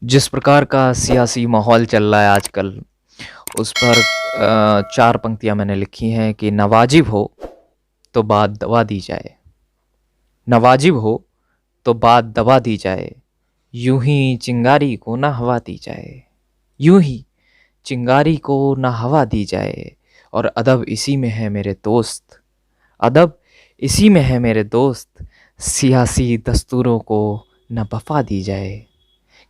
जिस प्रकार का सियासी माहौल चल रहा है आजकल, उस पर 4 पंक्तियाँ मैंने लिखी हैं कि नवाजिब हो तो बात दवा दी जाए, नवाजिब हो तो बात दबा दी जाए, यूं ही चिंगारी को ना हवा दी जाए, यूं ही चिंगारी को ना हवा दी जाए। और अदब इसी में है मेरे दोस्त, अदब इसी में है मेरे दोस्त, सियासी दस्तूरों को न वफा दी जाए।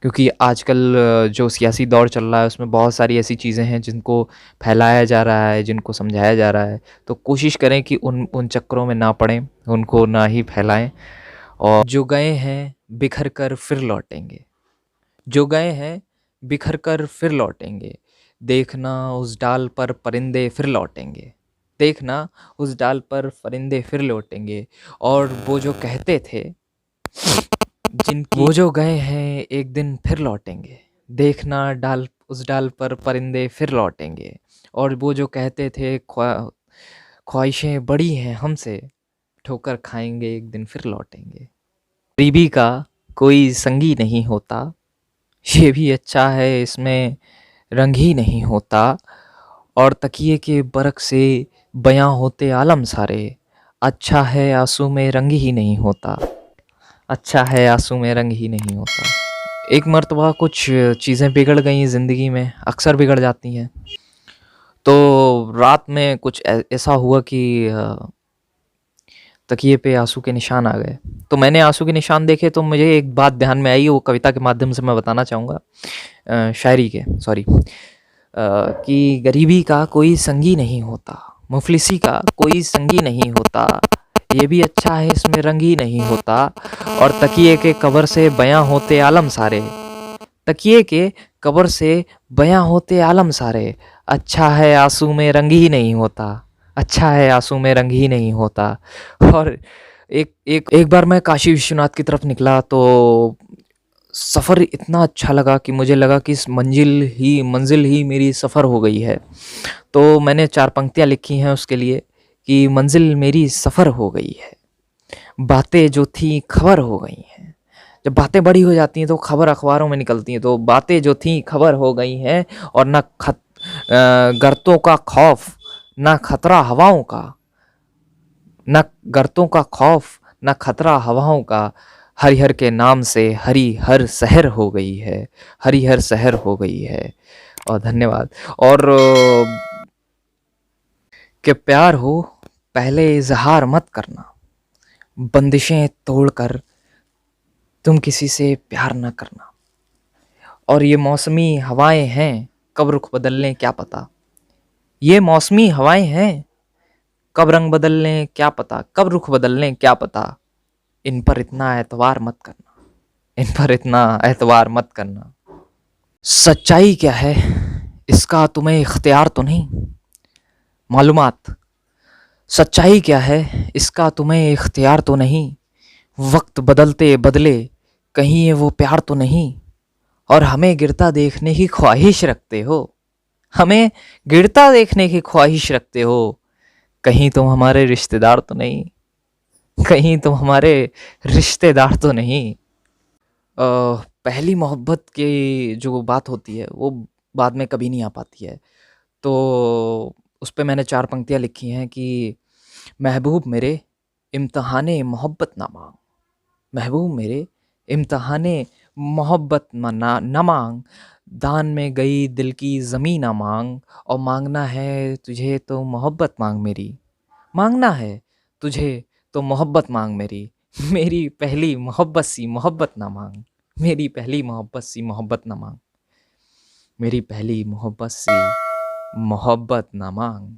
क्योंकि आजकल जो सियासी दौर चल रहा है उसमें बहुत सारी ऐसी चीज़ें हैं जिनको फैलाया जा रहा है, जिनको समझाया जा रहा है, तो कोशिश करें कि उन उन चक्करों में ना पड़ें, उनको ना ही फैलाएं। और जो गए हैं बिखर कर फिर लौटेंगे, जो गए हैं बिखर कर फिर लौटेंगे, देखना उस डाल पर परिंदे फिर लौटेंगे, देखना उस डाल पर परिंदे फिर लौटेंगे। और वो जो कहते थे जिनकी वो जो गए हैं एक दिन फिर लौटेंगे, देखना डाल उस डाल पर परिंदे फिर लौटेंगे। और वो जो कहते थे ख्वाहिशें बड़ी हैं हमसे, ठोकर खाएंगे एक दिन फिर लौटेंगे। गरीबी का कोई संगी नहीं होता, ये भी अच्छा है इसमें रंग ही नहीं होता। और तकिए के बरक से बयां होते आलम सारे, अच्छा है आंसू में रंग ही नहीं होता, अच्छा है आंसू में रंग ही नहीं होता। एक मर्तबा कुछ चीज़ें बिगड़ गई ज़िंदगी में, अक्सर बिगड़ जाती हैं। तो रात में कुछ ऐसा हुआ कि तकिए पे आंसू के निशान आ गए। तो मैंने आंसू के निशान देखे तो मुझे एक बात ध्यान में आई, वो कविता के माध्यम से मैं बताना चाहूँगा, शायरी के सॉरी, कि गरीबी का कोई संगी नहीं होता, मुफलिसी का कोई संगी नहीं होता, ये भी अच्छा है इसमें रंग ही नहीं होता। और तकिए के कबर से बयां होते आलम सारे, तकिए के कबर से बयां होते आलम सारे, अच्छा है आंसू में रंग ही नहीं होता, अच्छा है आंसू में रंग ही नहीं होता। और एक बार मैं काशी विश्वनाथ की तरफ निकला तो सफ़र इतना अच्छा लगा कि मुझे लगा कि इस मंजिल ही मेरी सफ़र हो गई है। तो मैंने 4 पंक्तियाँ लिखी हैं उसके लिए कि मंजिल मेरी सफ़र हो गई है, बातें जो थी खबर हो गई हैं। जब बातें बड़ी हो जाती हैं तो खबर अखबारों में निकलती हैं, तो बातें जो थी खबर हो गई हैं। और ना गर्तों का खौफ, ना खतरा हवाओं का, न गर्तों का खौफ, न खतरा हवाओं का, हरिहर के नाम से हरी हर शहर हो गई है, हरी हर शहर हो गई है। और धन्यवाद। और कि प्यार हो पहले इजहार मत करना, बंदिशें तोड़कर तुम किसी से प्यार न करना। और ये मौसमी हवाएं हैं, कब रुख बदल लें क्या पता, ये मौसमी हवाएं हैं, कब रंग बदल लें क्या पता, कब रुख बदल लें क्या पता, इन पर इतना एतवार मत करना, इन पर इतना एतवार मत करना। सच्चाई क्या है इसका तुम्हें इख्तियार तो नहीं, मालूमात सच्चाई क्या है इसका तुम्हें इख्तियार तो नहीं, वक्त बदलते बदले कहीं ये वो प्यार तो नहीं। और हमें गिरता देखने की ख्वाहिश रखते हो, हमें गिरता देखने की ख्वाहिश रखते हो, कहीं तुम हमारे रिश्तेदार तो नहीं, कहीं तुम हमारे रिश्तेदार तो नहीं। पहली मोहब्बत की जो बात होती है वो बाद में कभी नहीं आ पाती है। तो उस पे मैंने 4 पंक्तियाँ लिखी हैं कि महबूब मेरे इम्तिहाने मोहब्बत ना मांग, महबूब मेरे इम्तिहाने मोहब्बत ना मांग, दान में गई दिल की ज़मीं ना मांग, और मांगना है तुझे तो मोहब्बत मांग मेरी, मांगना है तुझे तो मोहब्बत मांग मेरी, मेरी पहली मोहब्बत सी मोहब्बत ना मांग, मेरी पहली मोहब्बत सी मोहब्बत ना मांग, मेरी पहली मोहब्बत सी मोहब्बत ना मांग।